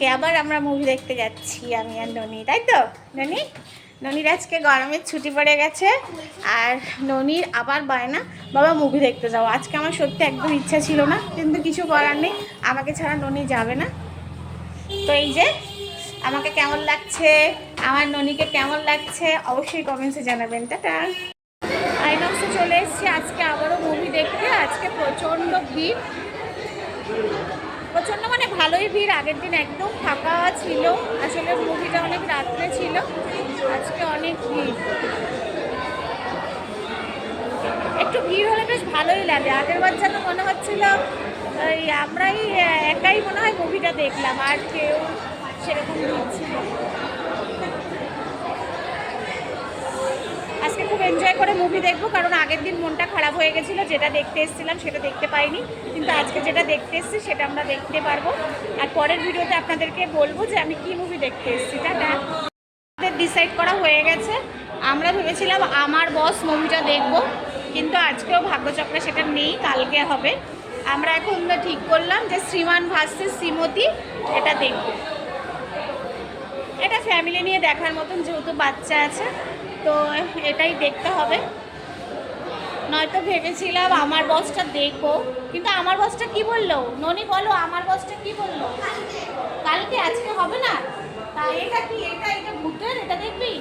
আজকে আবার আমরা মুভি দেখতে যাচ্ছি আমি আর ননি, তাই তো ননি? ননির আজকে গরমের ছুটি পড়ে গেছে আর ননির আবার বায়না বাবা মুভি দেখতে যাও। আজকে আমার সত্যি একদম ইচ্ছা ছিল না, কিন্তু কিছু করার নেই, আমাকে ছাড়া ননি যাবে না। তো এই যে আমাকে কেমন লাগছে, আমার ননিকে কেমন লাগছে অবশ্যই কমেন্টসে জানাবেন। টাটা। আইনক্সে চলে এসেছি আজকে আবারও মুভি দেখতে। আজকে প্রচণ্ড ভিড়, প্রচণ্ড মানে ভালোই ভিড়। আগের দিন একদম ফাঁকা ছিল, আসলে মুভিটা অনেক রাত্রে ছিল, আজকে অনেক ভিড়। একটু ভিড় হলে বেশ ভালোই লাগে। আগের বার যেন মনে হচ্ছিল ওই আমরাই একাই মনে হয় মুভিটা দেখলাম, আর কেউ সেরকম ভিড় ছিল। আজকে খুব এনজয় করে মুভি দেখবো, কারণ আগের দিন মনটা খারাপ হয়ে গেছিলো, যেটা দেখতে এসেছিলাম সেটা দেখতে পাইনি, কিন্তু আজকে যেটা দেখতে এসেছি সেটা আমরা দেখতে পারবো। আর পরের ভিডিওতে আপনাদেরকে বলবো যে আমি কি মুভি দেখতে এসেছি। তাটা ডিসাইড করা হয়ে গেছে। আমরা ভেবেছিলাম আমার বস মুভিটা দেখব, কিন্তু আজকেও ভাগ্যচক্রে সেটা নেই, কালকে হবে। আমরা এখন ঠিক করলাম যে শ্রীমান ভার্সেস শ্রীমতী এটা দেখব। এটা ফ্যামিলি নিয়ে দেখার মতন, যেহেতু বাচ্চা আছে তো এটাই দেখতে হবে। নয়তো ভেবেছিলাম আমার বসটা দেখবো, কিন্তু আমার বসটা কি বললো ননি, বলো আমার বসটা কি বললো? কালকে, আজকে হবে না। তা এটা কি, এটা ভূতের, এটা দেখবি?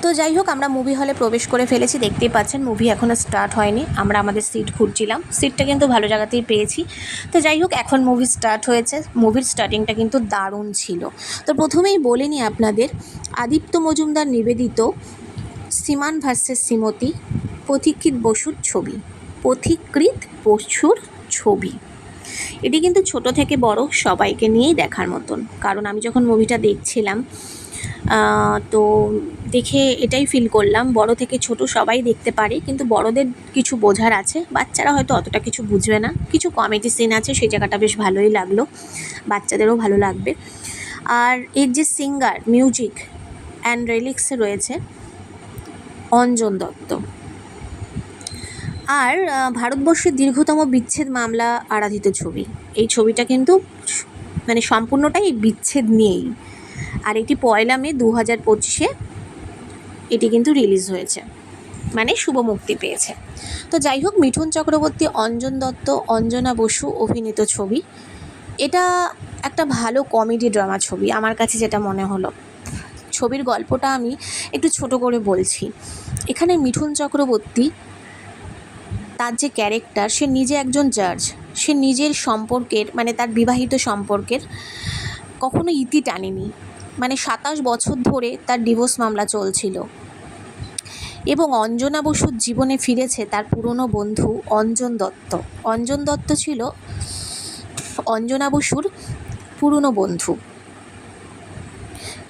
তো যাই হোক, আমরা মুভি হলে প্রবেশ করে ফেলেছি, দেখতেই পাচ্ছেন মুভি এখনও স্টার্ট হয়নি। আমরা আমাদের সিট খুঁজছিলাম, সিটটা কিন্তু ভালো জায়গাতেই পেয়েছি। তো যাই হোক, এখন মুভি স্টার্ট হয়েছে। মুভির স্টার্টিংটা কিন্তু দারুণ ছিল। তো প্রথমেই বলে নিই আপনাদের, আদিত্য মজুমদার নিবেদিত শ্রীমান ভার্সেস শ্রীমতী, পথিকৃৎ বসুর ছবি। পথিকৃৎ বসুর ছবি এটি কিন্তু ছোট থেকে বড় সবাইকে নিয়েই দেখার মতন। কারণ আমি যখন মুভিটা দেখছিলাম তো দেখে এটাই ফিল করলাম, বড় থেকে ছোট সবাই দেখতে পারে, কিন্তু বড়দের কিছু বোঝার আছে, বাচ্চারা হয়তো অতটা কিছু বুঝবে না। কিছু কমেডি সিন আছে, সেই জায়গাটা বেশ ভালোই লাগলো, বাচ্চাদেরও ভালো লাগবে। আর এর যে সিঙ্গার, মিউজিক অ্যান্ড রিলিক্সে রয়েছে অঞ্জন দত্ত। আর ভারতবর্ষের দীর্ঘতম বিচ্ছেদ মামলা আরাধিত ছবি। এই ছবিটা কিন্তু মানে সম্পূর্ণটাই বিচ্ছেদ নিয়েই। আর এটি 1 মে 2025 এটি কিন্তু রিলিজ হয়েছে, মানে শুভ মুক্তি পেয়েছে। তো যাই হোক, মিঠুন চক্রবর্তী, অঞ্জন দত্ত, অঞ্জনা বসু অভিনীত ছবি। এটা একটা ভালো কমেডি ড্রামা ছবি আমার কাছে যেটা মনে হলো। ছবির গল্পটা আমি একটু ছোট করে বলছি। এখানে মিঠুন চক্রবর্তী, তার যে ক্যারেক্টার, সে নিজে একজন জাজ। সে নিজের সম্পর্কের, মানে তার বিবাহিত সম্পর্কের কখনো ইতি টানেনি। মানে 27 বছর ধরে তার ডিভোর্স মামলা চলছিল, এবং অঞ্জনা বসুর জীবনে ফিরেছে তার পুরনো বন্ধু অঞ্জন দত্ত। অঞ্জন দত্ত ছিল অঞ্জনা বসুর পুরনো বন্ধু।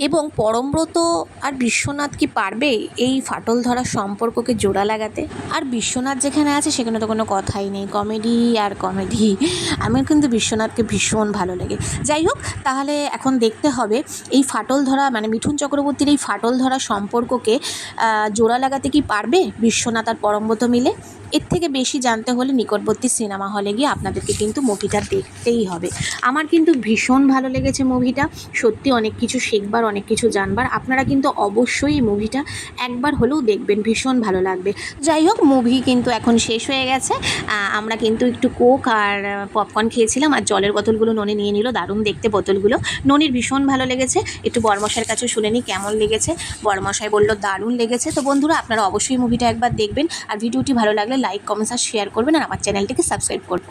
এবং পরমব্রত আর বিশ্বনাথ কি পারবে এই ফাটল ধরা সম্পর্ককে জোড়া লাগাতে? আর বিশ্বনাথ যেখানে আছে সেখানে তো কোনো কথাই নেই, কমেডি আর কমেডি। আমার কিন্তু বিশ্বনাথকে ভীষণ ভালো লাগে। যাই হোক, তাহলে এখন দেখতে হবে এই ফাটল ধরা, মানে মিঠুন চক্রবর্তীর এই ফাটল ধরা সম্পর্ককে জোড়া লাগাতে কি পারবে বিশ্বনাথ আর পরমব্রত মিলে? এর থেকে বেশি জানতে হলে নিকটবর্তী সিনেমা হলে গিয়ে আপনাদেরকে কিন্তু মুভিটা দেখতেই হবে। আমার কিন্তু ভীষণ ভালো লেগেছে মুভিটা, সত্যি অনেক কিছু শিখবার, অনেক কিছু জানবার। আপনারা কিন্তু অবশ্যই এই মুভিটা একবার হলেও দেখবেন, ভীষণ ভালো লাগবে। যাই হোক, মুভি কিন্তু এখন শেষ হয়ে গেছে। আমরা কিন্তু একটু কোক আর পপকর্ন খেয়েছিলাম, আর জলের বোতলগুলো ননি নিয়ে নিল। দারুণ দেখতে বোতলগুলো, ননির ভীষণ ভালো লেগেছে। একটু বড়মশাইয়ের কাছেও শুনে নিই কেমন লেগেছে। বড়মশাই বললো দারুণ লেগেছে। তো বন্ধুরা, আপনারা অবশ্যই মুভিটা একবার দেখবেন, আর ভিডিওটি ভালো লাগলে লাইক, কমেন্টস আর শেয়ার করবেন, আর আমার চ্যানেলটিকে সাবস্ক্রাইব করবেন।